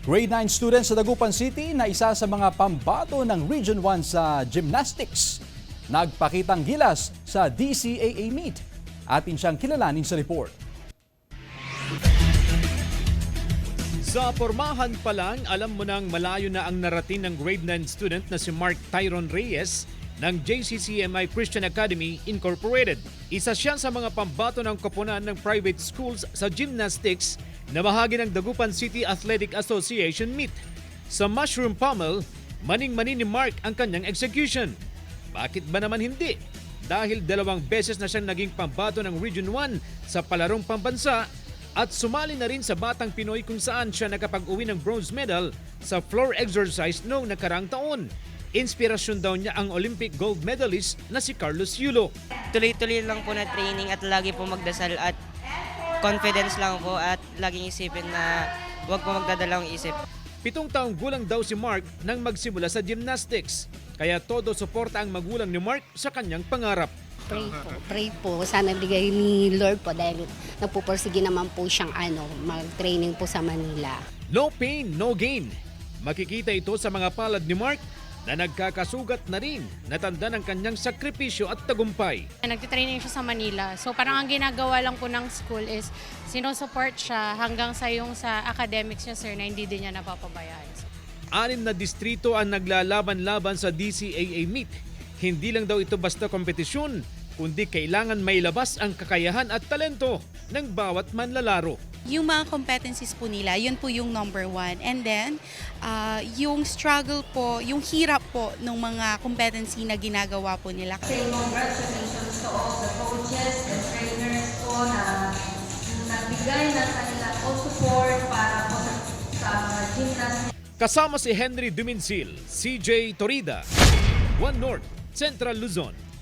Grade 9 students sa Dagupan City na isa sa mga pambato ng Region 1 sa gymnastics. Nagpakitang gilas sa DCAA meet. Atin siyang kilalanin sa report. Sa pormahan pa lang, alam mo nang malayo na ang narating ng grade 9 student na si Mark Tyron Reyes ng JCCMI Christian Academy Incorporated. Isa siya sa mga pambato ng koponan ng private schools sa gymnastics na bahagi ng Dagupan City Athletic Association meet. Sa mushroom pummel, maning-mani ni Mark ang kanyang execution. Bakit ba naman hindi? Dahil 2 beses na siyang naging pambato ng Region 1 sa palarong pambansa at sumali na rin sa Batang Pinoy kung saan siya nakapag-uwi ng bronze medal sa floor exercise noong nakarang taon. Inspirasyon daw niya ang Olympic gold medalist na si Carlos Yulo. Tuloy-tuloy lang po na training at lagi po magdasal at confidence lang po at laging isipin na huwag po magdadalawang isip. 7 taong gulang daw si Mark nang magsimula sa gymnastics. Kaya todo suporta ang magulang ni Mark sa kanyang pangarap. Pray po. Sana bigay ni Lord po dahil nagpupursige naman po siyang mag-training po sa Manila. No pain, no gain. Makikita ito sa mga palad ni Mark na nagkakasugat na rin na tanda ng kanyang sakripisyo at tagumpay. Nagtitraining siya sa Manila. So parang ang ginagawa lang po ng school is sinusupport siya hanggang sa yung sa academics niya, sir, na hindi din niya napapabayaan. 6 na distrito ang naglalaban-laban sa DCAA meet. Hindi lang daw ito basta kompetisyon, kundi kailangan may labas ang kakayahan at talento ng bawat manlalaro. Yung mga competencies po nila, yun po yung number 1. And then, yung struggle po, yung hirap po ng mga competency na ginagawa po nila. Congratulations to all the coaches, the trainers po na nagbigay ng kanila all support para po sa gymnastics. Kasama si Henry Duminsil, CJ Torida, One North, Central Luzon.